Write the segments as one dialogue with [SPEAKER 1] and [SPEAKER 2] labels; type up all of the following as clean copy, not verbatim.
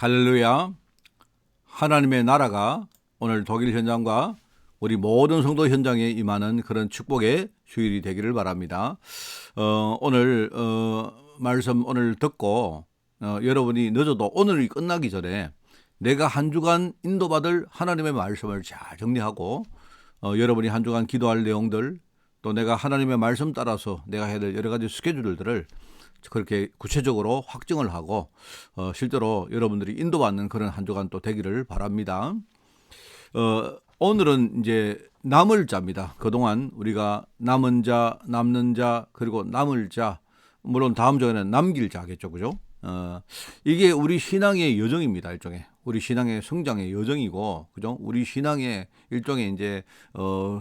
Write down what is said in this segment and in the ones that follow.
[SPEAKER 1] 할렐루야. 하나님의 나라가 오늘 독일 현장과 우리 모든 성도 현장에 임하는 그런 축복의 주일이 되기를 바랍니다. 오늘 말씀 오늘 듣고 여러분이 늦어도 오늘이 끝나기 전에 내가 한 주간 인도받을 하나님의 말씀을 잘 정리하고 여러분이 한 주간 기도할 내용들, 또 내가 하나님의 말씀 따라서 내가 해야 될 여러 가지 스케줄들을 그렇게 구체적으로 확정을 하고 실제로 여러분들이 인도받는 그런 한 주간 또 되기를 바랍니다. 오늘은 이제 남을 자입니다. 그동안 우리가 남은 자, 남는 자, 그리고 남을 자, 물론 다음 주에는 남길 자겠죠, 그죠? 이게 우리 신앙의 여정입니다. 일종의 우리 신앙의 성장의 여정이고, 그죠? 우리 신앙의 일종의 이제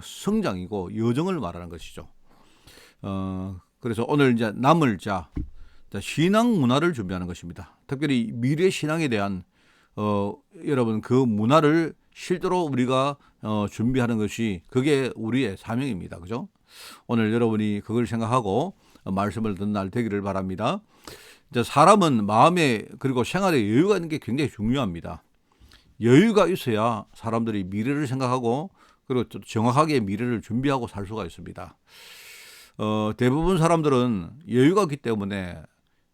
[SPEAKER 1] 성장이고 여정을 말하는 것이죠. 그래서 오늘 이제 남을 자, 신앙 문화를 준비하는 것입니다. 특별히 미래 신앙에 대한 여러분 그 문화를 실제로 우리가 준비하는 것이 그게 우리의 사명입니다. 그죠? 오늘 여러분이 그걸 생각하고 말씀을 듣는 날 되기를 바랍니다. 이제 사람은 마음에 그리고 생활에 여유가 있는 게 굉장히 중요합니다. 여유가 있어야 사람들이 미래를 생각하고 그리고 또 정확하게 미래를 준비하고 살 수가 있습니다. 대부분 사람들은 여유가 없기 때문에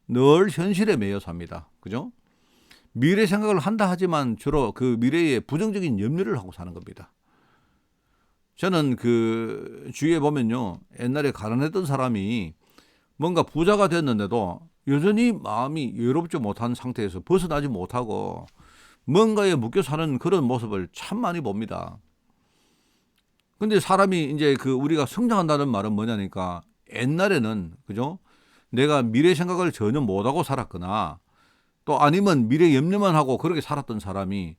[SPEAKER 1] 늘 현실에 매여 삽니다. 그죠? 미래 생각을 한다 하지만 주로 그 미래에 부정적인 염려를 하고 사는 겁니다. 저는 그 주위에 보면요, 옛날에 가난했던 사람이 뭔가 부자가 됐는데도 여전히 마음이 여유롭지 못한 상태에서 벗어나지 못하고 뭔가에 묶여 사는 그런 모습을 참 많이 봅니다. 근데 사람이 이제 그 우리가 성장한다는 말은 뭐냐니까 옛날에는 그죠? 내가 미래 생각을 전혀 못하고 살았거나 또 아니면 미래 염려만 하고 그렇게 살았던 사람이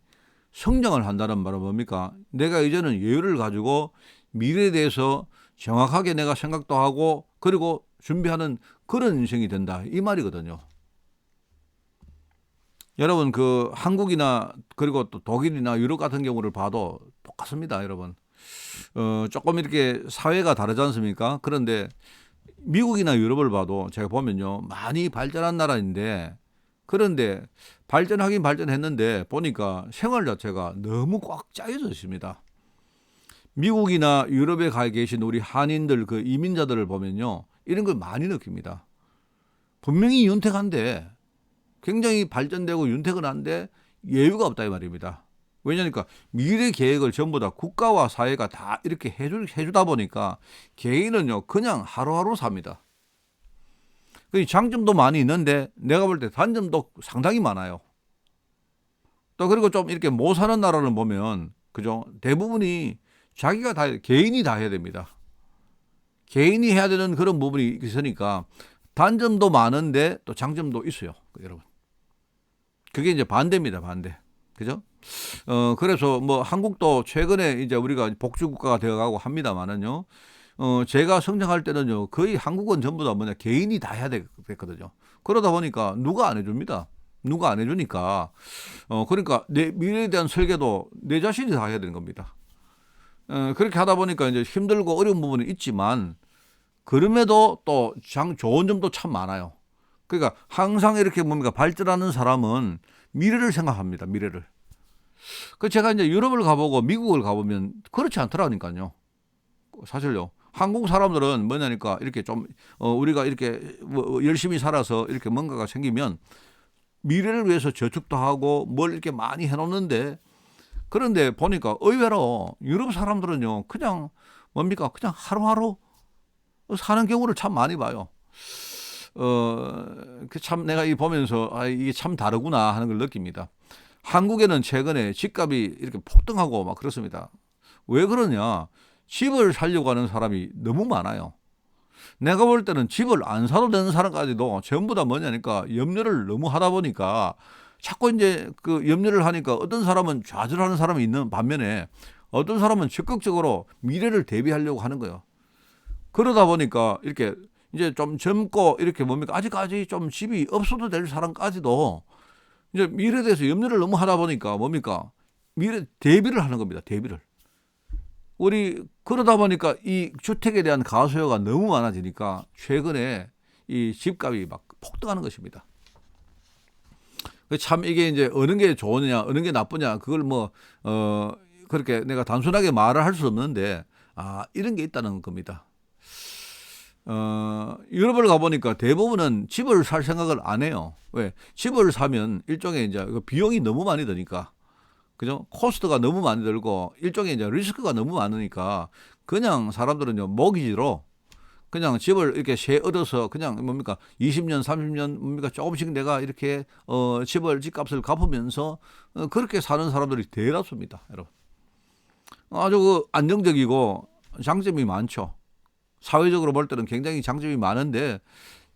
[SPEAKER 1] 성장을 한다는 말은 뭡니까? 내가 이제는 여유를 가지고 미래에 대해서 정확하게 내가 생각도 하고 그리고 준비하는 그런 인생이 된다. 이 말이거든요. 여러분 그 한국이나 그리고 또 독일이나 유럽 같은 경우를 봐도 똑같습니다. 여러분. 조금 이렇게 사회가 다르지 않습니까? 그런데 미국이나 유럽을 봐도 제가 보면요, 많이 발전한 나라인데 그런데 발전하긴 발전했는데 보니까 생활 자체가 너무 꽉 짜여져 있습니다. 미국이나 유럽에 가 계신 우리 한인들 그 이민자들을 보면요, 이런 걸 많이 느낍니다. 분명히 윤택한데 굉장히 발전되고 윤택은 한데 여유가 없다 이 말입니다. 왜냐니까 미래 계획을 전부 다 국가와 사회가 다 이렇게 해주다 보니까 개인은요 그냥 하루하루 삽니다. 그 장점도 많이 있는데 내가 볼 때 단점도 상당히 많아요. 또 그리고 좀 이렇게 못 사는 나라를 보면 그죠? 대부분이 자기가 다 개인이 다 해야 됩니다. 개인이 해야 되는 그런 부분이 있으니까 단점도 많은데 또 장점도 있어요, 여러분. 그게 이제 반대입니다, 반대. 그죠? 그래서 뭐 한국도 최근에 이제 우리가 복지국가가 되어가고 합니다만은요. 제가 성장할 때는요, 거의 한국은 전부 다 뭐냐, 개인이 다 해야 됐거든요. 그러다 보니까 누가 안 해줍니다. 누가 안 해주니까. 그러니까 내 미래에 대한 설계도 내 자신이 다 해야 되는 겁니다. 그렇게 하다 보니까 이제 힘들고 어려운 부분이 있지만, 그럼에도 또 좋은 점도 참 많아요. 그러니까 항상 이렇게 뭡니까, 발전하는 사람은 미래를 생각합니다, 미래를. 그 제가 이제 유럽을 가보고 미국을 가보면 그렇지 않더라니까요. 사실요. 한국 사람들은 뭐냐니까 이렇게 좀 우리가 이렇게 뭐 열심히 살아서 이렇게 뭔가가 생기면 미래를 위해서 저축도 하고 뭘 이렇게 많이 해놓는데, 그런데 보니까 의외로 유럽 사람들은요 그냥 뭡니까, 그냥 하루하루 사는 경우를 참 많이 봐요. 그 참 내가 이 보면서 이게 참 다르구나 하는 걸 느낍니다. 한국에는 최근에 집값이 이렇게 폭등하고 막 그렇습니다. 왜 그러냐? 집을 살려고 하는 사람이 너무 많아요. 내가 볼 때는 집을 안 사도 되는 사람까지도 전부 다 뭐냐니까 염려를 너무 하다 보니까 자꾸 이제 그 염려를 하니까 어떤 사람은 좌절하는 사람이 있는 반면에 어떤 사람은 적극적으로 미래를 대비하려고 하는 거예요. 그러다 보니까 이렇게 이제 좀 젊고 이렇게 뭡니까, 아직까지 좀 집이 없어도 될 사람까지도 이제 미래에 대해서 염려를 너무 하다 보니까 뭡니까, 미래 대비를 하는 겁니다. 대비를. 우리 그러다 보니까 이 주택에 대한 가수요가 너무 많아지니까 최근에 이 집값이 막 폭등하는 것입니다. 참 이게 이제 어느 게 좋으냐, 어느 게 나쁘냐, 그걸 그렇게 내가 단순하게 말을 할 수 없는데, 이런 게 있다는 겁니다. 유럽을 가보니까 대부분은 집을 살 생각을 안 해요. 왜? 집을 사면 일종의 이제 비용이 너무 많이 드니까. 그죠? 코스트가 너무 많이 들고, 일종의 이제 리스크가 너무 많으니까, 그냥 사람들은요, 모기지로 그냥 집을 이렇게 세 얻어서 그냥 20년, 30년 조금씩 내가 이렇게 집값을 갚으면서 그렇게 사는 사람들이 대다수입니다, 여러분. 아주 안정적이고 장점이 많죠. 사회적으로 볼 때는 굉장히 장점이 많은데,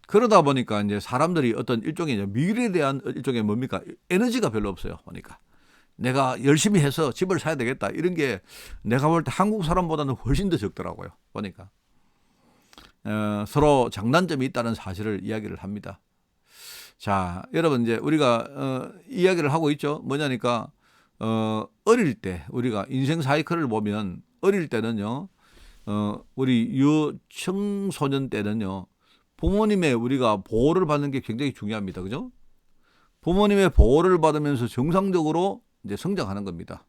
[SPEAKER 1] 그러다 보니까 이제 사람들이 어떤 일종의 이제 미래에 대한 일종의 에너지가 별로 없어요, 보니까. 내가 열심히 해서 집을 사야 되겠다, 이런 게 내가 볼 때 한국 사람보다는 훨씬 더 적더라고요, 보니까. 서로 장단점이 있다는 사실을 이야기를 합니다. 자, 여러분, 이제 우리가 이야기를 하고 있죠. 뭐냐니까 어릴 때 우리가 인생 사이클을 보면, 어릴 때는요, 우리 유청소년 때는요, 부모님의 우리가 보호를 받는 게 굉장히 중요합니다. 그죠? 부모님의 보호를 받으면서 정상적으로 이제 성장하는 겁니다.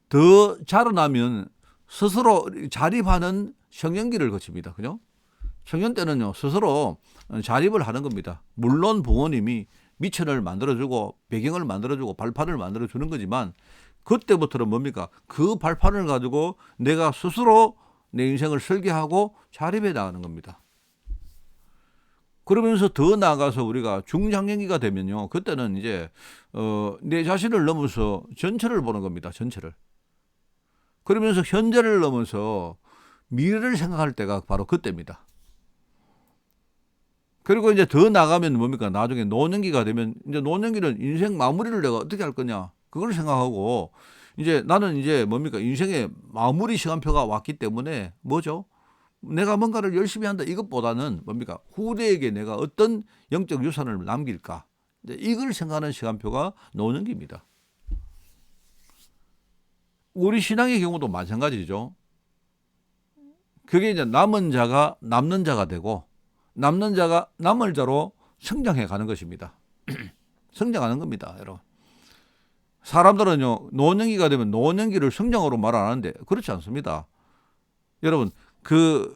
[SPEAKER 1] 더 자라나면 스스로 자립하는 청년기를 거칩니다. 그죠? 청년 때는요, 스스로 자립을 하는 겁니다. 물론 부모님이 미천을 만들어주고 배경을 만들어주고 발판을 만들어주는 거지만, 그때부터는 그 발판을 가지고 내가 스스로 내 인생을 설계하고 자립해 나가는 겁니다. 그러면서 더 나아가서 우리가 중장년기가 되면요, 그때는 이제 내 자신을 넘어서 전체를 보는 겁니다. 전체를. 그러면서 현재를 넘어서 미래를 생각할 때가 바로 그때입니다. 그리고 이제 더 나가면 나중에 노년기가 되면, 이제 노년기는 인생 마무리를 내가 어떻게 할 거냐, 그걸 생각하고, 이제 나는 이제 인생의 마무리 시간표가 왔기 때문에 뭐죠? 내가 뭔가를 열심히 한다, 이것보다는 후대에게 내가 어떤 영적 유산을 남길까, 이제 이걸 생각하는 시간표가 노년기입니다. 우리 신앙의 경우도 마찬가지죠. 그게 이제 남은 자가 남는 자가 되고, 남는 자가 남을 자로 성장해 가는 것입니다. 성장하는 겁니다, 여러분. 사람들은요, 노년기가 되면 노년기를 성장으로 말 안 하는데, 그렇지 않습니다. 여러분, 그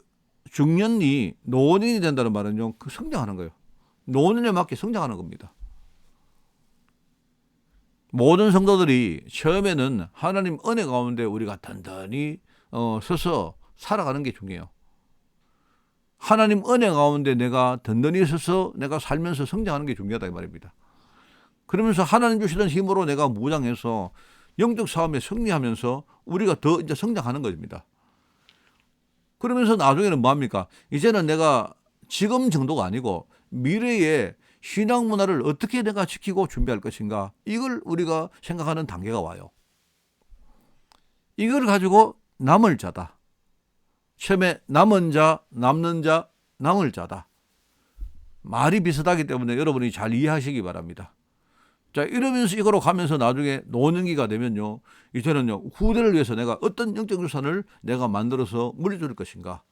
[SPEAKER 1] 중년이 노년이 된다는 말은요, 그 성장하는 거예요. 노년에 맞게 성장하는 겁니다. 모든 성도들이 처음에는 하나님 은혜 가운데 우리가 단단히 서서 살아가는 게 중요해요. 하나님 은혜 가운데 내가 든든히 서서 내가 살면서 성장하는 게 중요하다, 이 말입니다. 그러면서 하나님 주시던 힘으로 내가 무장해서 영적 싸움에 승리하면서 우리가 더 이제 성장하는 것입니다. 그러면서 나중에는 뭐합니까? 이제는 내가 지금 정도가 아니고 미래에 신앙 문화를 어떻게 내가 지키고 준비할 것인가, 이걸 우리가 생각하는 단계가 와요. 이걸 가지고 남을 자다. 처음에 남은 자, 남는 자, 남을 자다. 말이 비슷하기 때문에 여러분이 잘 이해하시기 바랍니다. 자, 이러면서 이거로 가면서 나중에 노년기가 되면요, 이제는요, 후대를 위해서 내가 어떤 영적 유산을 내가 만들어서 물려줄 것인가,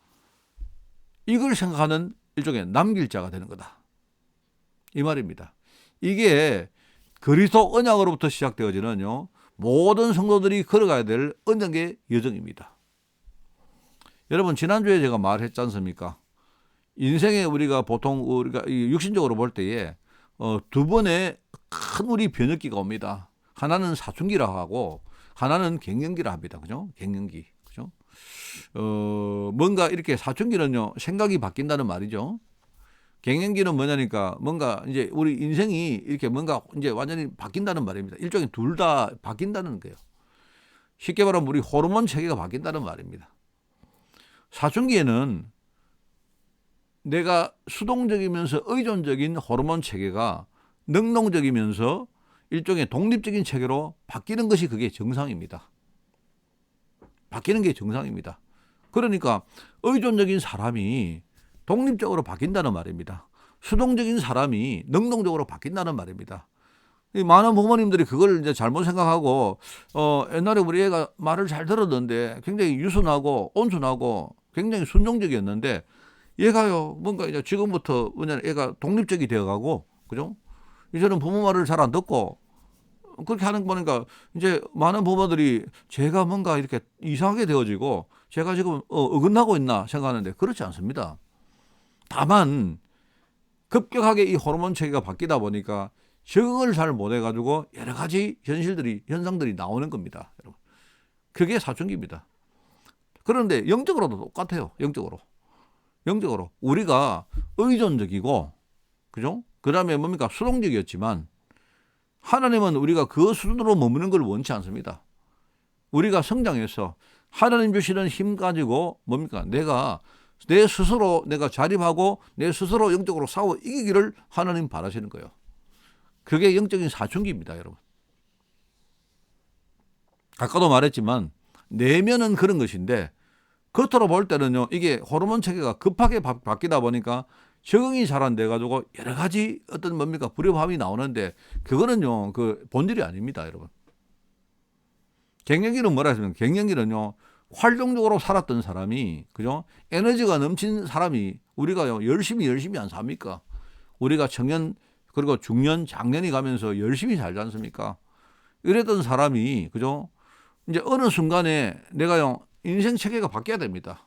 [SPEAKER 1] 이걸 생각하는 일종의 남길 자가 되는 거다, 이 말입니다. 이게 그리스도 언약으로부터 시작되어지는요, 모든 성도들이 걸어가야 될 언약의 여정입니다. 여러분, 지난주에 제가 말했지 않습니까? 인생에 우리가 보통 육신적으로 볼 때에 두 번의 큰 우리 변혁기가 옵니다. 하나는 사춘기라 하고 하나는 갱년기라 합니다. 그죠? 갱년기. 그죠? 뭔가 이렇게 사춘기는요, 생각이 바뀐다는 말이죠. 갱년기는 뭐냐니까, 뭔가 이제 우리 인생이 이렇게 뭔가 이제 완전히 바뀐다는 말입니다. 일종의 둘 다 바뀐다는 거예요. 쉽게 말하면 우리 호르몬 체계가 바뀐다는 말입니다. 사춘기에는 내가 수동적이면서 의존적인 호르몬 체계가 능동적이면서 일종의 독립적인 체계로 바뀌는 것이 그게 정상입니다. 바뀌는 게 정상입니다. 그러니까 의존적인 사람이 독립적으로 바뀐다는 말입니다. 수동적인 사람이 능동적으로 바뀐다는 말입니다. 많은 부모님들이 그걸 이제 잘못 생각하고 옛날에 우리 애가 말을 잘 들었는데 굉장히 유순하고 온순하고 굉장히 순종적이었는데, 얘가요 뭔가 이제 지금부터 애가 독립적이 되어가고, 그죠? 이제는 부모 말을 잘 안 듣고 그렇게 하는 거 보니까 이제 많은 부모들이 제가 뭔가 이렇게 이상하게 되어지고 제가 지금 어긋나고 있나 생각하는데 그렇지 않습니다. 다만 급격하게 이 호르몬 체계가 바뀌다 보니까 적응을 잘 못해가지고 여러 가지 현상들이 나오는 겁니다. 여러분. 그게 사춘기입니다. 그런데 영적으로도 똑같아요. 영적으로 우리가 의존적이고, 그죠? 그 다음에 뭡니까? 수동적이었지만 하나님은 우리가 그 수준으로 머무는 걸 원치 않습니다. 우리가 성장해서 하나님 주시는 힘 가지고 뭡니까? 내 스스로 내가 자립하고 내 스스로 영적으로 싸워 이기기를 하나님 바라시는 거예요. 그게 영적인 사춘기입니다, 여러분. 아까도 말했지만 내면은 그런 것인데 겉으로 볼 때는요, 이게 호르몬 체계가 급하게 바뀌다 보니까 적응이 잘 안 돼가지고 여러 가지 어떤 뭡니까 불협화음이 나오는데 그거는요 그 본질이 아닙니다, 여러분. 갱년기는 뭐라 했습니까? 갱년기는요 활동적으로 살았던 사람이, 그죠? 에너지가 넘친 사람이 우리가요 열심히 안 삽니까? 우리가 청년 그리고 중년 장년이 가면서 열심히 살지 않습니까? 이랬던 사람이, 그죠? 이제 어느 순간에 내가요 인생 체계가 바뀌어야 됩니다.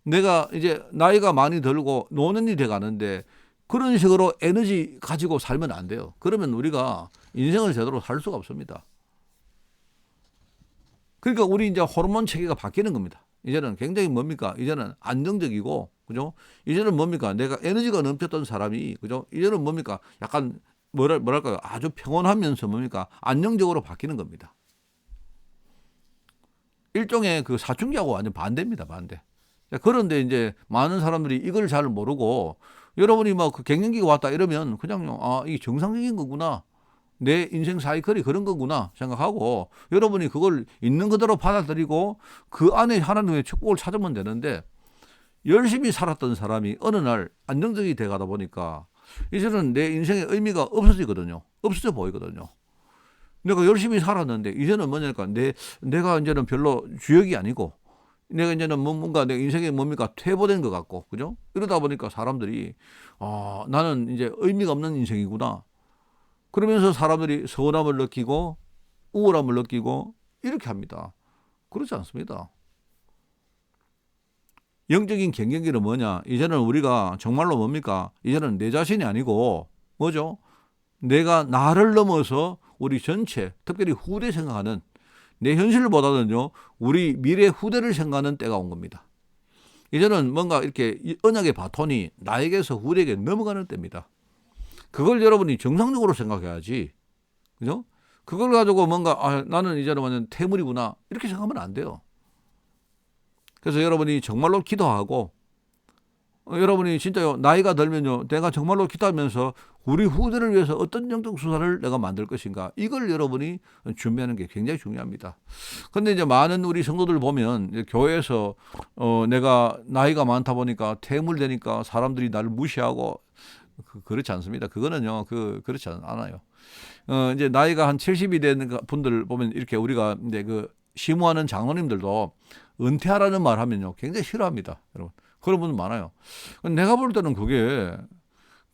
[SPEAKER 1] 내가 이제 나이가 많이 들고 노년이 돼 가는데 그런 식으로 에너지 가지고 살면 안 돼요. 그러면 우리가 인생을 제대로 살 수가 없습니다. 그러니까 우리 이제 호르몬 체계가 바뀌는 겁니다. 이제는 굉장히 뭡니까? 이제는 안정적이고, 그죠? 이제는 뭡니까? 내가 에너지가 넘쳤던 사람이, 그죠? 이제는 뭡니까? 약간 뭐랄까요? 아주 평온하면서 뭡니까? 안정적으로 바뀌는 겁니다. 일종의 그 사춘기하고 완전 반대입니다, 반대. 그런데 이제 많은 사람들이 이걸 잘 모르고 여러분이 막 그 갱년기가 왔다 이러면 그냥요, 아, 이게 정상적인 거구나. 내 인생 사이클이 그런 거구나 생각하고 여러분이 그걸 있는 그대로 받아들이고 그 안에 하나님의 축복을 찾으면 되는데 열심히 살았던 사람이 어느 날 안정적이 돼 가다 보니까 이제는 내 인생의 의미가 없어지거든요. 없어져 보이거든요. 내가 열심히 살았는데 이제는 뭐냐니까 내가 이제는 별로 주역이 아니고 내가 이제는 뭔가 내 인생에 뭡니까 퇴보된 것 같고, 그죠? 이러다 보니까 사람들이 나는 이제 의미가 없는 인생이구나. 그러면서 사람들이 서운함을 느끼고 우울함을 느끼고 이렇게 합니다. 그렇지 않습니다. 영적인 갱년기는 뭐냐? 이제는 우리가 정말로 뭡니까? 이제는 내 자신이 아니고 뭐죠? 내가 나를 넘어서 우리 전체, 특별히 후대 생각하는 내 현실보다는요, 우리 미래 후대를 생각하는 때가 온 겁니다. 이제는 뭔가 이렇게 언약의 바톤이 나에게서 후대에게 넘어가는 때입니다. 그걸 여러분이 정상적으로 생각해야지. 그죠? 그걸 가지고 뭔가, 나는 이제는 완전 태물이구나. 이렇게 생각하면 안 돼요. 그래서 여러분이 정말로 기도하고, 여러분이 진짜요, 나이가 들면요, 내가 정말로 기도하면서 우리 후대를 위해서 어떤 영적 수사를 내가 만들 것인가. 이걸 여러분이 준비하는 게 굉장히 중요합니다. 근데 이제 많은 우리 성도들 보면, 이제 교회에서, 내가 나이가 많다 보니까 태물되니까 사람들이 나를 무시하고, 그렇지 않습니다. 그거는요, 그렇지 않아요. 이제 나이가 한 70이 되는 분들 보면 이렇게 우리가 이제 그 시무하는 장로님들도 은퇴하라는 말 하면요, 굉장히 싫어합니다. 여러분. 그런 분 많아요. 내가 볼 때는 그게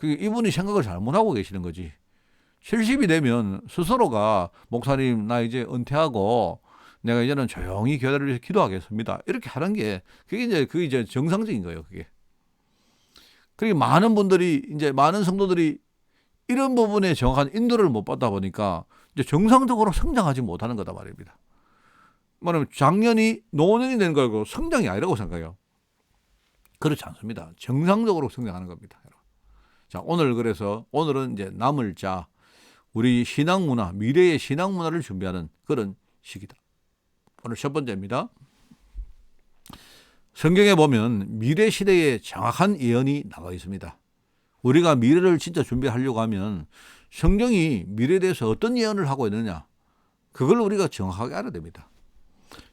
[SPEAKER 1] 이분이 생각을 잘못하고 계시는 거지. 70이 되면 스스로가 목사님, 나 이제 은퇴하고 내가 이제는 조용히 교회를 위해서 기도하겠습니다. 이렇게 하는 게 그게 이제 정상적인 거예요, 그게. 그리고 많은 성도들이 이런 부분에 정확한 인도를 못 받다 보니까 이제 정상적으로 성장하지 못하는 거다 말입니다. 말하면 노년이 되는 거고 성장이 아니라고 생각해요. 그렇지 않습니다. 정상적으로 성장하는 겁니다. 자, 오늘은 이제 남을 자, 우리 신앙문화, 미래의 신앙문화를 준비하는 그런 시기다. 오늘 첫 번째입니다. 성경에 보면 미래 시대에 정확한 예언이 나와 있습니다. 우리가 미래를 진짜 준비하려고 하면 성경이 미래에 대해서 어떤 예언을 하고 있느냐, 그걸 우리가 정확하게 알아야 됩니다.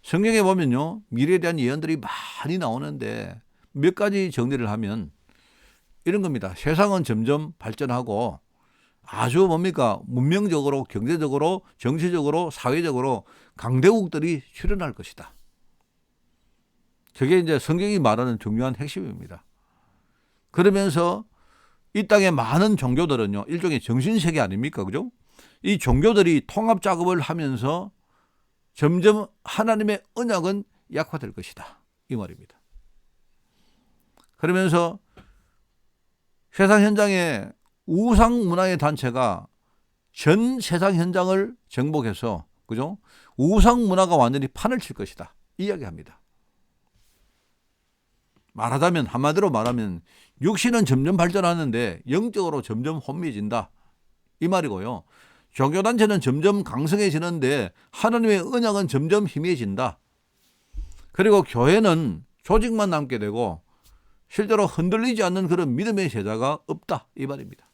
[SPEAKER 1] 성경에 보면요, 미래에 대한 예언들이 많이 나오는데 몇 가지 정리를 하면 이런 겁니다. 세상은 점점 발전하고 아주 문명적으로, 경제적으로, 정치적으로, 사회적으로 강대국들이 출현할 것이다. 그게 이제 성경이 말하는 중요한 핵심입니다. 그러면서 이 땅의 많은 종교들은요, 일종의 정신세계 아닙니까? 그죠? 이 종교들이 통합 작업을 하면서 점점 하나님의 언약은 약화될 것이다. 이 말입니다. 그러면서 세상 현장에 우상 문화의 단체가 전 세상 현장을 정복해서, 그죠? 우상 문화가 완전히 판을 칠 것이다. 이야기합니다. 말하자면, 한마디로 말하면 육신은 점점 발전하는데 영적으로 점점 혼미해진다. 이 말이고요. 종교단체는 점점 강성해지는데 하나님의 언약은 점점 희미해진다. 그리고 교회는 조직만 남게 되고 실제로 흔들리지 않는 그런 믿음의 제자가 없다. 이 말입니다.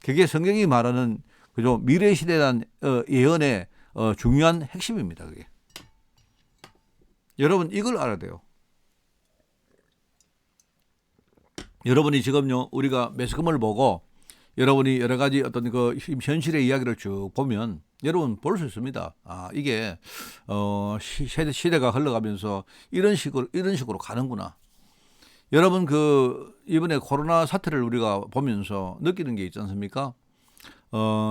[SPEAKER 1] 그게 성경이 말하는, 그죠, 미래 시대에 대한 예언의 중요한 핵심입니다. 그게. 여러분, 이걸 알아야 돼요. 여러분이 지금요, 우리가 매스컴을 보고 여러분이 여러 가지 어떤 그 현실의 이야기를 쭉 보면 여러분 볼 수 있습니다. 아, 이게 시대가 흘러가면서 이런 식으로 가는구나. 여러분, 그 이번에 코로나 사태를 우리가 보면서 느끼는 게 있지 않습니까?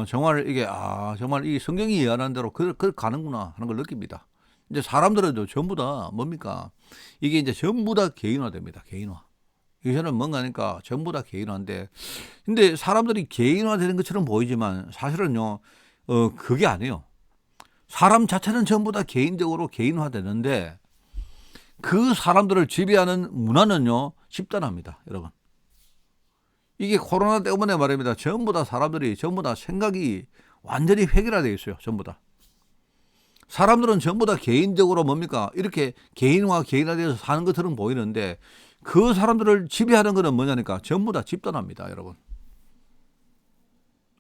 [SPEAKER 1] 정말 이게 정말 이 성경이 예언한 대로 그 가는구나 하는 걸 느낍니다. 이제 사람들은 전부 다 뭡니까? 이게 이제 전부 다 개인화됩니다. 개인화. 이제는 뭔가니까 전부 다 개인화인데, 근데 사람들이 개인화되는 것처럼 보이지만 사실은요, 그게 아니에요. 사람 자체는 전부 다 개인적으로 개인화되는데 그 사람들을 지배하는 문화는요, 집단화입니다, 여러분. 이게 코로나 때문에 말입니다. 전부 다 사람들이 전부 다 생각이 완전히 획일화되어 있어요. 전부 다. 사람들은 전부 다 개인적으로 뭡니까? 이렇게 개인화되어서 사는 것처럼 보이는데 그 사람들을 지배하는 것은 뭐냐니까 전부 다 집단화입니다, 여러분.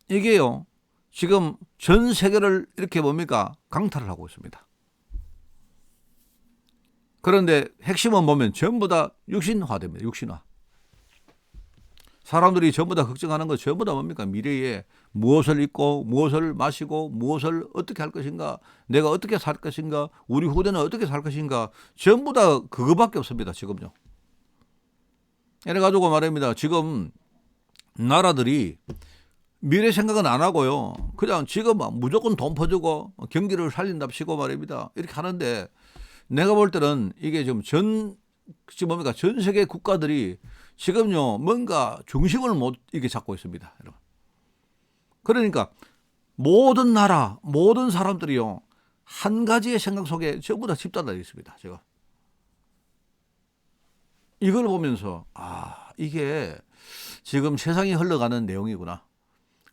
[SPEAKER 1] 이게요, 지금 전 세계를 이렇게 뭡니까? 강탈을 하고 있습니다. 그런데 핵심은 보면 전부 다 육신화됩니다. 육신화. 사람들이 전부 다 걱정하는 거 전부 다 뭡니까? 미래에 무엇을 입고 무엇을 마시고 무엇을 어떻게 할 것인가, 내가 어떻게 살 것인가, 우리 후대는 어떻게 살 것인가, 전부 다 그거밖에 없습니다. 지금요. 이래가지고 말입니다. 지금 나라들이 미래 생각은 안 하고요, 그냥 지금 무조건 돈 퍼주고 경기를 살린답시고 말입니다. 이렇게 하는데 내가 볼 때는 이게 지금 지금 뭡니까? 전 세계 국가들이 지금요, 뭔가 중심을 못 이렇게 잡고 있습니다, 여러분. 그러니까 모든 나라, 모든 사람들이요, 한 가지의 생각 속에 전부 다 집단화되어 있습니다, 제가. 이걸 보면서, 이게 지금 세상이 흘러가는 내용이구나.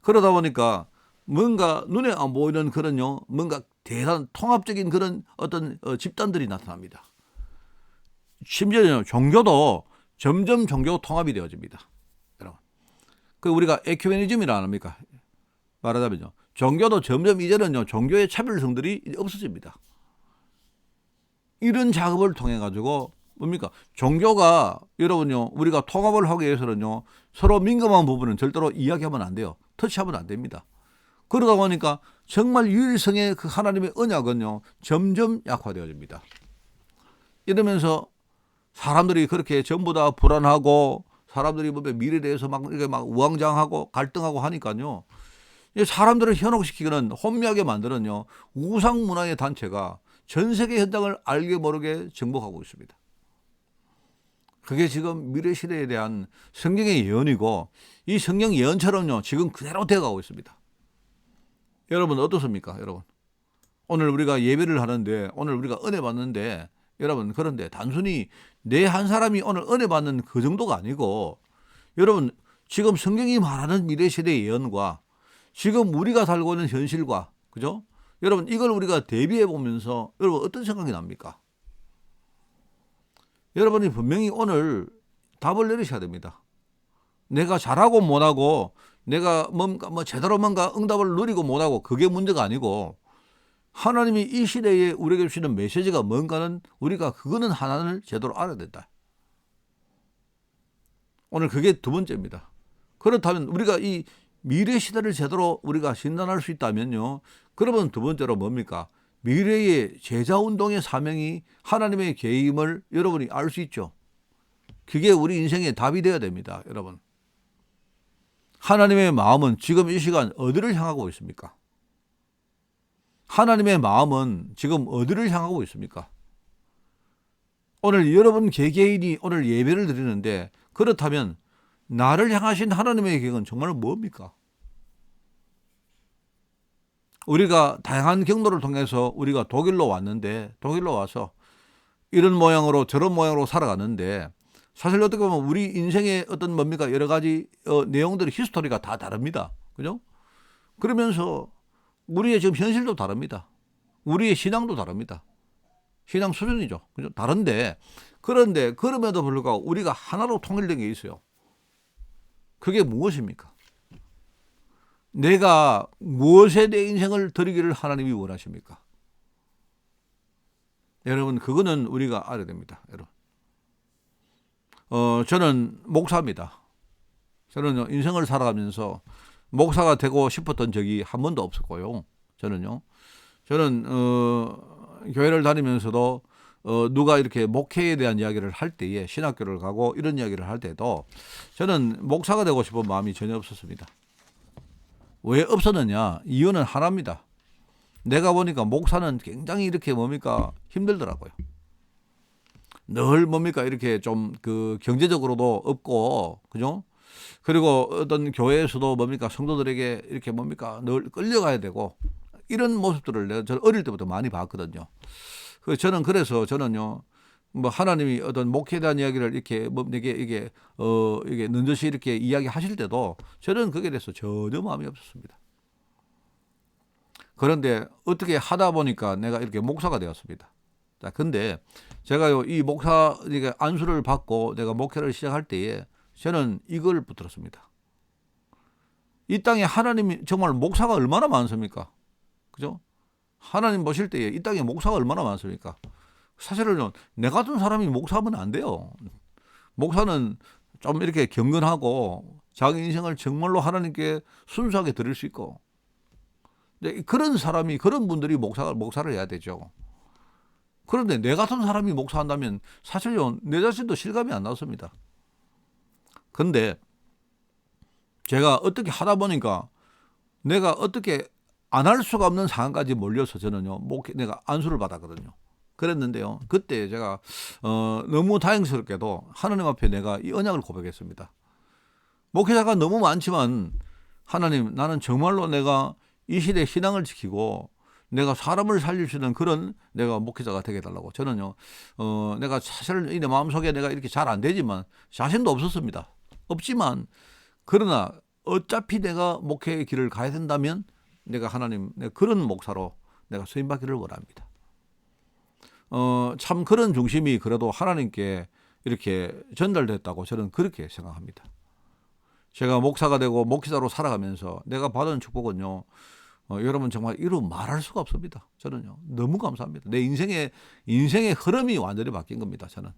[SPEAKER 1] 그러다 보니까 뭔가 눈에 안 보이는 그런요, 뭔가 대단 통합적인 그런 어떤 집단들이 나타납니다. 심지어요, 종교도 점점 종교 통합이 되어집니다, 여러분. 그 우리가 에큐메니즘이라 합니까? 말하자면요, 종교도 점점 이제는요, 종교의 차별성들이 없어집니다. 이런 작업을 통해 가지고 뭡니까? 종교가, 여러분요, 우리가 통합을 하기 위해서는요, 서로 민감한 부분은 절대로 이야기하면 안 돼요. 터치하면 안 됩니다. 그러다 보니까 정말 유일성의 그 하나님의 언약은요, 점점 약화되어집니다. 이러면서 사람들이 그렇게 전부 다 불안하고 사람들이 미래에 대해서 이렇게 우왕좌왕하고 갈등하고 하니까요, 사람들을 현혹시키는 혼미하게 만드는요, 우상 문화의 단체가 전 세계 현장을 알게 모르게 정복하고 있습니다. 그게 지금 미래 시대에 대한 성경의 예언이고, 이 성경 예언처럼요, 지금 그대로 되어가고 있습니다. 여러분 어떻습니까? 여러분, 오늘 우리가 예배를 하는데, 오늘 우리가 은혜 받는데, 여러분, 그런데 단순히 내 한 사람이 오늘 은혜 받는 그 정도가 아니고, 여러분, 지금 성경이 말하는 미래 시대의 예언과 지금 우리가 살고 있는 현실과, 그죠? 여러분, 이걸 우리가 대비해 보면서 여러분 어떤 생각이 납니까? 여러분이 분명히 오늘 답을 내리셔야 됩니다. 내가 잘하고 못하고, 내가 뭔가 제대로 뭔가 응답을 누리고 못하고, 그게 문제가 아니고, 하나님이 이 시대에 우리에게 주시는 메시지가 뭔가는 우리가 그거는 하나를 제대로 알아야 된다. 오늘 그게 두 번째입니다. 그렇다면 우리가 이 미래 시대를 제대로 우리가 진단할 수 있다면요, 그러면 두 번째로 뭡니까? 미래의 제자운동의 사명이 하나님의 계임을 여러분이 알 수 있죠. 그게 우리 인생의 답이 되어야 됩니다, 여러분. 하나님의 마음은 지금 이 시간 어디를 향하고 있습니까? 하나님의 마음은 지금 어디를 향하고 있습니까? 오늘 여러분 개개인이 오늘 예배를 드리는데 그렇다면 나를 향하신 하나님의 계획은 정말 뭡니까? 우리가 다양한 경로를 통해서 우리가 독일로 왔는데 독일로 와서 이런 모양으로 저런 모양으로 살아가는데 사실 어떻게 보면 우리 인생의 어떤 뭡니까 여러 가지 내용들의 히스토리가 다 다릅니다. 그죠? 그러면서 우리의 지금 현실도 다릅니다. 우리의 신앙도 다릅니다. 신앙 수준이죠. 그죠? 다른데 그런데 그럼에도 불구하고 우리가 하나로 통일된 게 있어요. 그게 무엇입니까? 내가 무엇에 내 인생을 드리기를 하나님이 원하십니까? 여러분 그거는 우리가 알아야 됩니다. 여러분. 저는 목사입니다. 저는 인생을 살아가면서 목사가 되고 싶었던 적이 한 번도 없었고요. 저는 교회를 다니면서도 누가 이렇게 목회에 대한 이야기를 할 때에 신학교를 가고 이런 이야기를 할 때도 저는 목사가 되고 싶은 마음이 전혀 없었습니다. 왜 없었느냐? 이유는 하나입니다. 내가 보니까 목사는 굉장히 이렇게 뭡니까 힘들더라고요. 늘 뭡니까 이렇게 좀 그 경제적으로도 없고 그죠? 그리고 어떤 교회에서도 뭡니까 성도들에게 이렇게 뭡니까 늘 끌려가야 되고 이런 모습들을 저는 어릴 때부터 많이 봤거든요. 그래서 저는요 뭐 하나님이 어떤 목회에 대한 이야기를 이렇게 뭐 이게 넌저시 이렇게 이야기하실 때도 저는 거기에 대해서 전혀 마음이 없었습니다. 그런데 어떻게 하다 보니까 내가 이렇게 목사가 되었습니다. 자, 근데 제가요 이 목사 이게 안수를 받고 내가 목회를 시작할 때에 저는 이걸 붙들었습니다. 이 땅에 하나님이 정말 목사가 얼마나 많습니까? 그죠? 하나님 보실 때에 이 땅에 목사가 얼마나 많습니까? 사실은요, 내 같은 사람이 목사하면 안 돼요. 목사는 좀 이렇게 경건하고 자기 인생을 정말로 하나님께 순수하게 드릴 수 있고, 그런 사람이, 그런 분들이 목사를 해야 되죠. 그런데 내 같은 사람이 목사한다면 사실요, 내 자신도 실감이 안 났습니다. 근데 제가 어떻게 하다 보니까 내가 어떻게 안 할 수가 없는 상황까지 몰려서 저는요, 내가 안수를 받았거든요. 그랬는데요, 그때 제가 너무 다행스럽게도 하나님 앞에 내가 이 언약을 고백했습니다. 목회자가 너무 많지만 하나님, 나는 정말로 내가 이 시대의 신앙을 지키고 내가 사람을 살릴 수 있는 그런 내가 목회자가 되게 해달라고. 저는요, 내가 사실 내 마음속에 내가 이렇게 잘 안 되지만 자신도 없었습니다. 없지만 그러나 어차피 내가 목회의 길을 가야 된다면 내가 하나님, 내가 그런 목사로 내가 쓰임받기를 원합니다. 참 그런 중심이 그래도 하나님께 이렇게 전달됐다고 저는 그렇게 생각합니다. 제가 목사가 되고 목회자로 살아가면서 내가 받은 축복은요, 여러분 정말 이루 말할 수가 없습니다. 저는요, 너무 감사합니다. 내 인생의 흐름이 완전히 바뀐 겁니다. 저는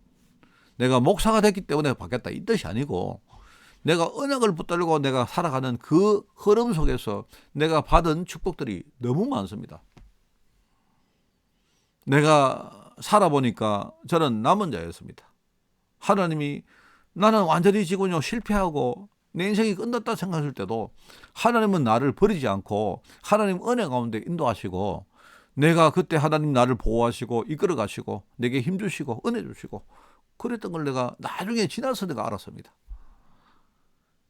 [SPEAKER 1] 내가 목사가 됐기 때문에 바뀌었다 이 뜻이 아니고, 내가 언약을 붙들고 내가 살아가는 그 흐름 속에서 내가 받은 축복들이 너무 많습니다. 내가 살아보니까 저는 남은 자였습니다. 하나님이, 나는 완전히 지금요 실패하고 내 인생이 끝났다 생각할 때도 하나님은 나를 버리지 않고 하나님 은혜 가운데 인도하시고, 내가 그때 하나님 나를 보호하시고 이끌어 가시고 내게 힘 주시고 은혜 주시고 그랬던 걸 내가 나중에 지나서 내가 알았습니다.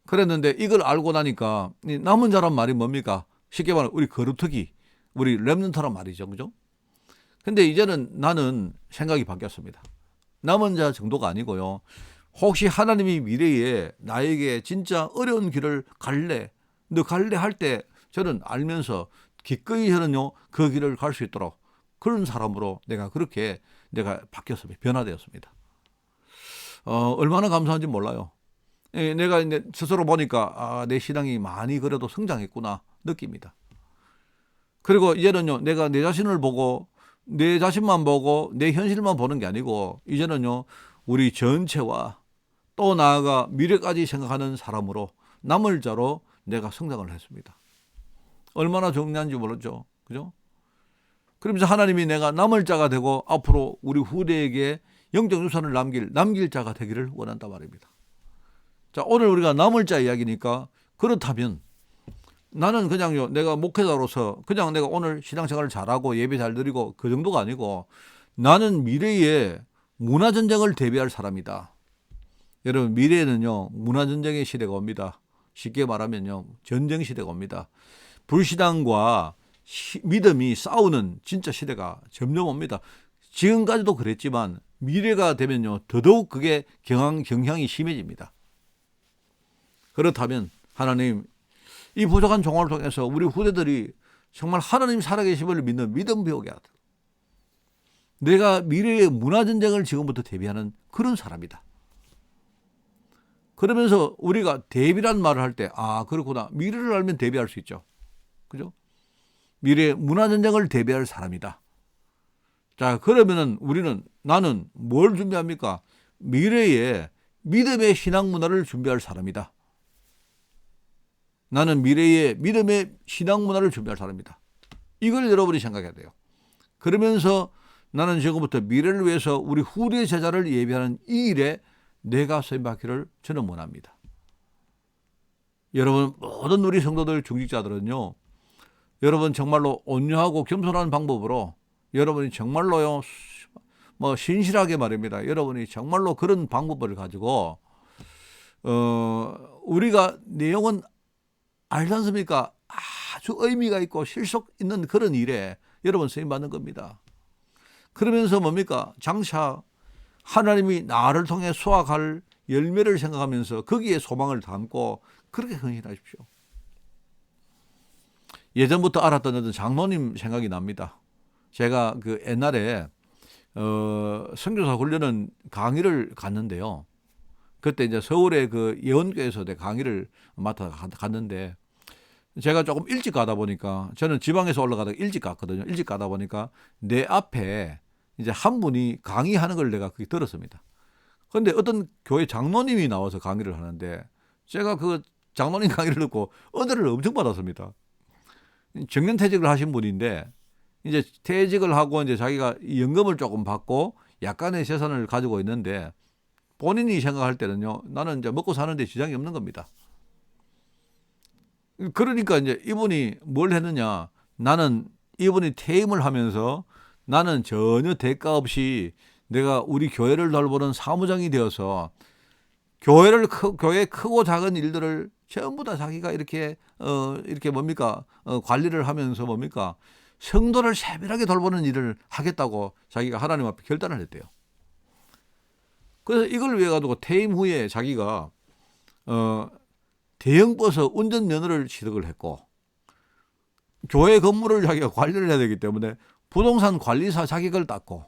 [SPEAKER 1] 그랬는데 이걸 알고 나니까 남은 자란 말이 뭡니까? 쉽게 말하면 우리 거루터기, 우리 렘넌트란 말이죠. 그죠? 근데 이제는 나는 생각이 바뀌었습니다. 남은 자 정도가 아니고요, 혹시 하나님이 미래에 나에게 진짜 어려운 길을 갈래, 너 갈래 할 때 저는 알면서 기꺼이 저는요 그 길을 갈 수 있도록 그런 사람으로 내가 그렇게 내가 바뀌었습니다. 변화되었습니다. 얼마나 감사한지 몰라요. 내가 이제 스스로 보니까 내 신앙이 많이 그래도 성장했구나 느낍니다. 그리고 이제는요, 내가 내 자신을 보고 내 자신만 보고 내 현실만 보는 게 아니고 이제는요 우리 전체와 또 나아가 미래까지 생각하는 사람으로 남을 자로 내가 성장을 했습니다. 얼마나 중요한지 모르죠. 그죠? 그러면서 하나님이 내가 남을 자가 되고 앞으로 우리 후대에게 영적 유산을 남길 자가 되기를 원한단 말입니다. 자, 오늘 우리가 남을 자 이야기니까 그렇다면 나는 그냥요, 내가 목회자로서 그냥 내가 오늘 신앙생활을 잘하고 예배 잘 드리고 그 정도가 아니고 나는 미래에 문화전쟁을 대비할 사람이다. 여러분, 미래에는요, 문화전쟁의 시대가 옵니다. 쉽게 말하면요, 전쟁 시대가 옵니다. 불신앙과 믿음이 싸우는 진짜 시대가 점점 옵니다. 지금까지도 그랬지만 미래가 되면요, 더더욱 그게 경향이 심해집니다. 그렇다면 하나님, 이 부족한 종을 통해서 우리 후대들이 정말 하나님 살아계심을 믿는 믿음 배우게 하다. 내가 미래의 문화전쟁을 지금부터 대비하는 그런 사람이다. 그러면서 우리가 대비란 말을 할 때, 아, 그렇구나. 미래를 알면 대비할 수 있죠. 그죠? 미래의 문화전쟁을 대비할 사람이다. 자, 그러면은 나는 뭘 준비합니까? 미래에 믿음의 신앙 문화를 준비할 사람이다. 나는 미래에 믿음의 신앙 문화를 준비할 사람이다. 이걸 여러분이 생각해야 돼요. 그러면서 나는 지금부터 미래를 위해서 우리 후대 제자를 예비하는 이 일에 내가 쓰임받기를 저는 원합니다. 여러분, 모든 우리 성도들 중직자들은요, 여러분 정말로 온유하고 겸손한 방법으로 여러분이 정말로요, 신실하게 말입니다. 여러분이 정말로 그런 방법을 가지고 우리가 내용은 알지 않습니까? 아주 의미가 있고 실속 있는 그런 일에 여러분 쓰임받는 겁니다. 그러면서 뭡니까? 장차 하나님이 나를 통해 수확할 열매를 생각하면서 거기에 소망을 담고 그렇게 헌신하십시오. 예전부터 알았던 어떤 장로님 생각이 납니다. 제가 그 옛날에 선교사 훈련은 강의를 갔는데요. 그때 이제 서울의 그 예원교에서 내 강의를 맡아 갔는데 제가 조금 일찍 가다 보니까 저는 지방에서 올라가다가 일찍 갔거든요. 일찍 가다 보니까 내 앞에 이제 한 분이 강의하는 걸 내가 그게 들었습니다. 그런데 어떤 교회 장로님이 나와서 강의를 하는데 제가 그 장로님 강의를 듣고 은혜를 엄청 받았습니다. 정년퇴직을 하신 분인데 이제 퇴직을 하고 이제 자기가 연금을 조금 받고 약간의 재산을 가지고 있는데 본인이 생각할 때는요, 나는 이제 먹고 사는데 지장이 없는 겁니다. 그러니까 이제 이분이 뭘 했느냐, 나는 이분이 퇴임을 하면서 나는 전혀 대가 없이 내가 우리 교회를 돌보는 사무장이 되어서 교회 크고 작은 일들을 전부 다 자기가 이렇게 뭡니까 관리를 하면서 뭡니까 성도를 세밀하게 돌보는 일을 하겠다고 자기가 하나님 앞에 결단을 했대요. 그래서 이걸 위해 가지고 퇴임 후에 자기가 대형버스 운전면허를 취득을 했고 교회 건물을 자기가 관리를 해야 되기 때문에 부동산 관리사 자격을 땄고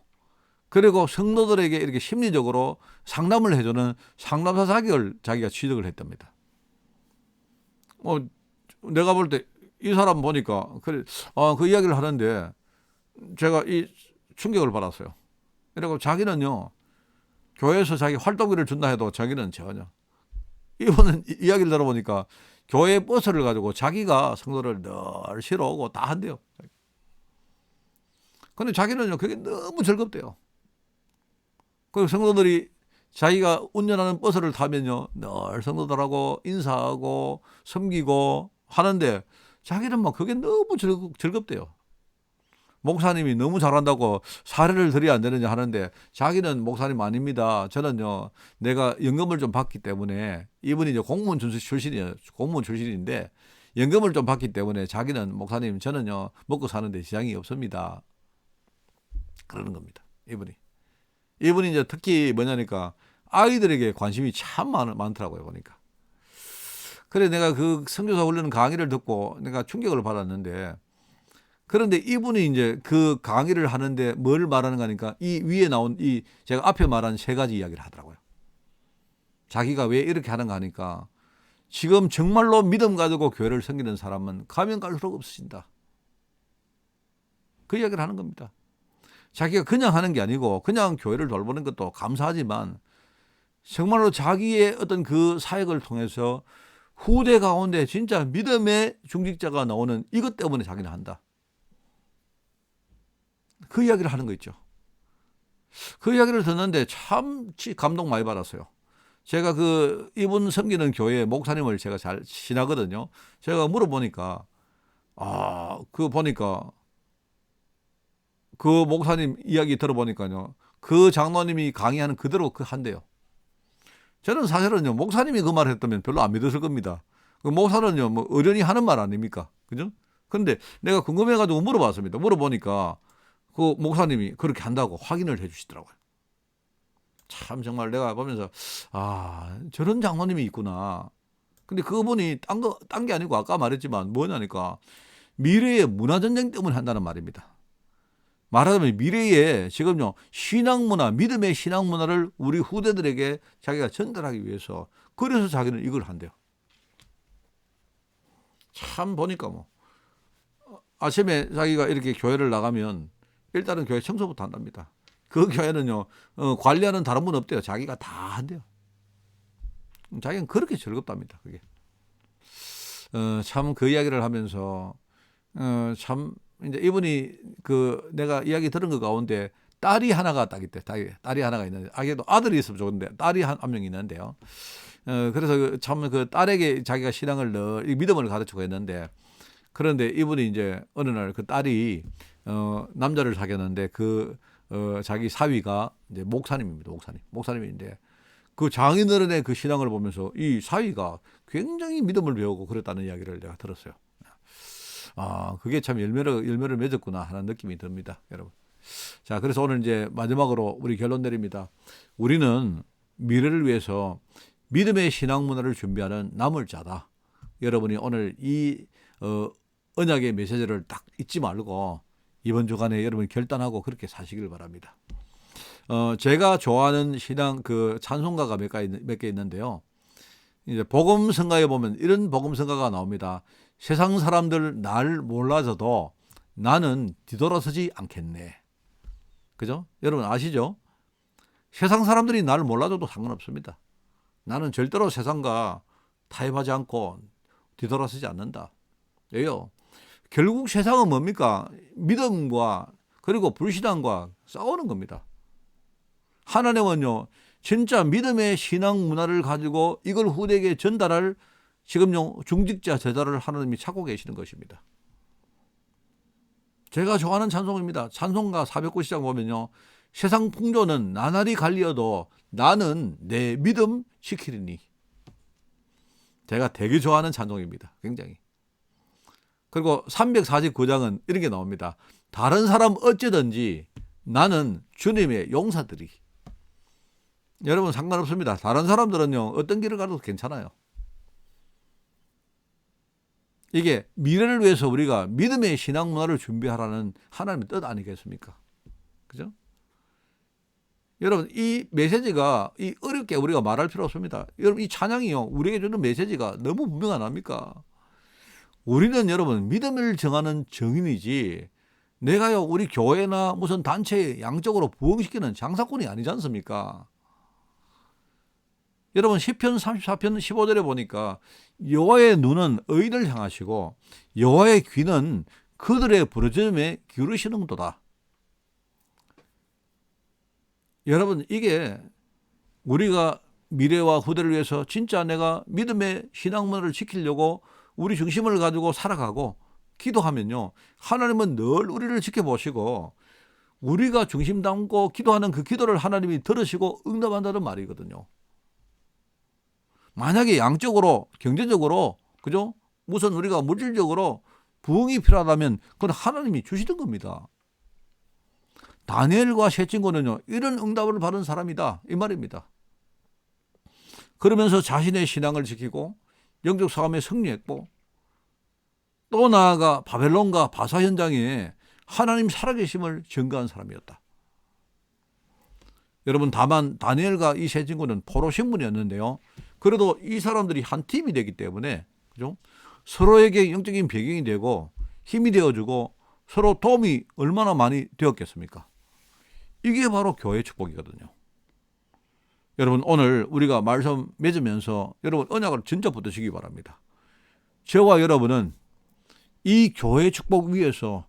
[SPEAKER 1] 그리고 성도들에게 이렇게 심리적으로 상담을 해주는 상담사 자격을 자기가 취득을 했답니다. 내가 볼 때 이 사람 보니까 그래, 그 이야기를 하는데 제가 이 충격을 받았어요. 그리고 자기는요 교회에서 자기 활동비를 준다 해도 자기는 전혀 이분은 이야기를 들어보니까 교회 버스를 가지고 자기가 성도를 늘 실어 오고 다 한대요. 근데 자기는요 그게 너무 즐겁대요. 그리고 성도들이 자기가 운전하는 버스를 타면요 늘 성도들하고 인사하고 섬기고 하는데 자기는 막 그게 너무 즐겁대요. 목사님이 너무 잘한다고 사례를 드려야 안 되느냐 하는데 자기는 목사님 아닙니다. 저는요 내가 연금을 좀 받기 때문에 이분이 이제 공무원 출신인데 연금을 좀 받기 때문에 자기는 목사님 저는요 먹고 사는데 지장이 없습니다. 그러는 겁니다. 이분이 이제 특히 뭐냐니까 아이들에게 관심이 참 많더라고요 보니까. 그래 내가 그 선교사 훈련 강의를 듣고 내가 충격을 받았는데 그런데 이분이 이제 그 강의를 하는데 뭘 말하는 거니까 이 위에 나온 이 제가 앞에 말한 세 가지 이야기를 하더라고요. 자기가 왜 이렇게 하는가 하니까 지금 정말로 믿음 가지고 교회를 섬기는 사람은 가면 갈수록 없어진다. 그 이야기를 하는 겁니다. 자기가 그냥 하는 게 아니고 그냥 교회를 돌보는 것도 감사하지만 정말로 자기의 어떤 그 사역을 통해서 후대 가운데 진짜 믿음의 중직자가 나오는 이것 때문에 자기는 한다. 그 이야기를 하는 거 있죠. 그 이야기를 듣는데 참 감동 많이 받았어요. 제가 그 이분 섬기는 교회 목사님을 제가 잘 친하거든요. 제가 물어보니까 그 보니까 그 목사님 이야기 들어보니까요. 그 장로님이 강의하는 그대로 그 한대요. 저는 사실은요, 목사님이 그 말을 했다면 별로 안 믿었을 겁니다. 그 목사는요, 뭐 어련히 하는 말 아닙니까? 그죠? 근데 내가 궁금해가지고 물어봤습니다. 물어보니까 그 목사님이 그렇게 한다고 확인을 해 주시더라고요. 참 정말 내가 보면서 저런 장로님이 있구나. 근데 그분이 딴 게 아니고 아까 말했지만 뭐냐니까 미래의 문화전쟁 때문에 한다는 말입니다. 말하자면 미래에 지금요 신앙문화, 믿음의 신앙문화를 우리 후대들에게 자기가 전달하기 위해서 그래서 자기는 이걸 한대요. 참 보니까 뭐 아침에 자기가 이렇게 교회를 나가면 일단은 교회 청소부터 한답니다. 그 교회는요 관리하는 다른 분 없대요. 자기가 다 한대요. 자기는 그렇게 즐겁답니다. 그게 참 그 이야기를 하면서 참 이제 이분이 그 내가 이야기 들은 것 가운데 딸이 하나가 딱 있대. 딸이 하나가 있는데 아기도 아들이 있으면 좋은데 딸이 한 명 있는데요. 그래서 참 그 딸에게 자기가 신앙을 늘 믿음을 가르치고 했는데 그런데 이분이 이제 어느 날 그 딸이 남자를 사귀었는데 자기 사위가 이제 목사님입니다. 목사님인데 그 장인어른의 그 신앙을 보면서 이 사위가 굉장히 믿음을 배우고 그랬다는 이야기를 내가 들었어요. 그게 참 열매를 맺었구나 하는 느낌이 듭니다, 여러분. 자, 그래서 오늘 이제 마지막으로 우리 결론 내립니다. 우리는 미래를 위해서 믿음의 신앙 문화를 준비하는 남을 자다. 여러분이 오늘 이 언약의 메시지를 딱 잊지 말고 이번 주간에 여러분 결단하고 그렇게 사시길 바랍니다. 제가 좋아하는 신앙 그 찬송가가 몇 개 있는데요. 이제 복음성가에 보면 이런 복음성가가 나옵니다. 세상 사람들 날 몰라줘도 나는 뒤돌아서지 않겠네. 그죠? 여러분 아시죠? 세상 사람들이 나를 몰라줘도 상관없습니다. 나는 절대로 세상과 타협하지 않고 뒤돌아서지 않는다. 왜요? 결국 세상은 뭡니까? 믿음과 그리고 불신앙과 싸우는 겁니다. 하나님은요, 진짜 믿음의 신앙 문화를 가지고 이걸 후대에게 전달할 지금요 중직자 제자를 하나님이 찾고 계시는 것입니다. 제가 좋아하는 찬송입니다. 찬송가 409시장 보면요. 세상 풍조는 나날이 갈리어도 나는 내 믿음 지키리니. 제가 되게 좋아하는 찬송입니다. 굉장히. 그리고 349장은 이런 게 나옵니다. 다른 사람 어찌든지 나는 주님의 용사들이. 여러분 상관없습니다. 다른 사람들은요 어떤 길을 가도 괜찮아요. 이게 미래를 위해서 우리가 믿음의 신앙 문화를 준비하라는 하나님의 뜻 아니겠습니까? 그죠? 여러분 이 메시지가 이 어렵게 우리가 말할 필요 없습니다. 여러분 이 찬양이요 우리에게 주는 메시지가 너무 분명 안 합니까? 우리는 여러분 믿음을 정하는 정인이지 내가요 우리 교회나 무슨 단체에 양적으로 부흥시키는 장사꾼이 아니지 않습니까? 여러분 시편 34편 15절에 보니까 여호와의 눈은 의인을 향하시고 여호와의 귀는 그들의 부르짖음에 기울이시는도다. 여러분 이게 우리가 미래와 후대를 위해서 진짜 내가 믿음의 신앙문화를 지키려고 우리 중심을 가지고 살아가고 기도하면요 하나님은 늘 우리를 지켜보시고 우리가 중심 담고 기도하는 그 기도를 하나님이 들으시고 응답한다는 말이거든요. 만약에 양적으로 경제적으로 그죠? 무슨 우리가 물질적으로 부흥이 필요하다면 그건 하나님이 주시던 겁니다. 다니엘과 세 친구는요 이런 응답을 받은 사람이다 이 말입니다. 그러면서 자신의 신앙을 지키고 영적 싸움에 승리했고 또 나아가 바벨론과 바사 현장에 하나님 살아계심을 증거한 사람이었다. 여러분 다만 다니엘과 이 세 친구는 포로 신분이었는데요. 그래도 이 사람들이 한 팀이 되기 때문에 그죠? 서로에게 영적인 배경이 되고 힘이 되어주고 서로 도움이 얼마나 많이 되었겠습니까? 이게 바로 교회 축복이거든요. 여러분 오늘 우리가 말씀 맺으면서 여러분 언약을 진짜 붙드시기 바랍니다. 저와 여러분은 이 교회 축복 위에서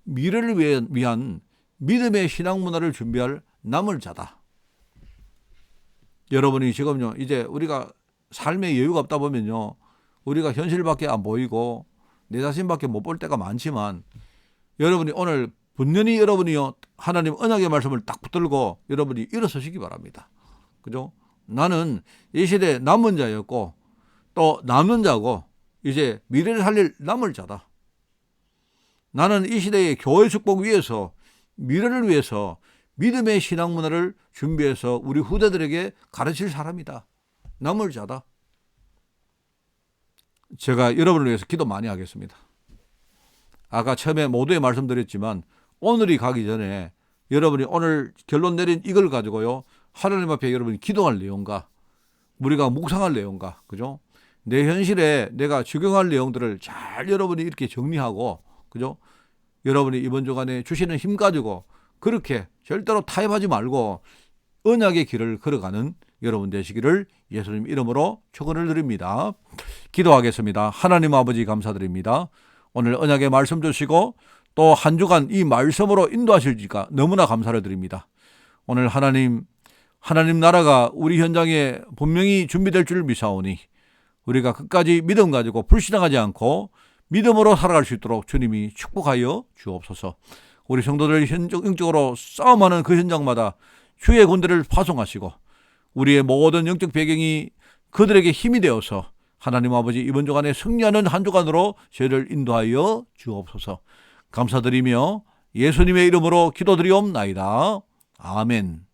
[SPEAKER 1] 미래를 위한 믿음의 신앙 문화를 준비할 남을 자다. 여러분이 지금요, 이제 우리가 삶의 여유가 없다 보면요, 우리가 현실밖에 안 보이고 내 자신밖에 못 볼 때가 많지만, 여러분이 오늘 분명히 여러분이요, 하나님 언약의 말씀을 딱 붙들고 여러분이 일어서시기 바랍니다. 그죠? 나는 이 시대에 남은 자였고 또 남는 자고 이제 미래를 살릴 남을 자다. 나는 이 시대의 교회 축복 위해서, 미래를 위해서 믿음의 신앙 문화를 준비해서 우리 후대들에게 가르칠 사람이다. 남을 자다. 제가 여러분을 위해서 기도 많이 하겠습니다. 아까 처음에 모두에 말씀드렸지만 오늘이 가기 전에 여러분이 오늘 결론 내린 이걸 가지고요, 하나님 앞에 여러분이 기도할 내용과 우리가 묵상할 내용과, 그죠? 내 현실에 내가 적용할 내용들을 잘 여러분이 이렇게 정리하고, 그죠? 여러분이 이번 주간에 주시는 힘 가지고 그렇게 절대로 타협하지 말고 언약의 길을 걸어가는 여러분 되시기를 예수님 이름으로 축원을 드립니다. 기도하겠습니다. 하나님 아버지 감사드립니다. 오늘 언약의 말씀 주시고 또 한 주간 이 말씀으로 인도하실지가 너무나 감사를 드립니다. 오늘 하나님 나라가 우리 현장에 분명히 준비될 줄 미사오니 우리가 끝까지 믿음 가지고 불신앙하지 않고 믿음으로 살아갈 수 있도록 주님이 축복하여 주옵소서. 우리 성도들 영적으로 싸움하는 그 현장마다 주의 군대를 파송하시고 우리의 모든 영적 배경이 그들에게 힘이 되어서 하나님 아버지 이번 주간에 승리하는 한 주간으로 저희를 인도하여 주옵소서. 감사드리며 예수님의 이름으로 기도드리옵나이다. 아멘.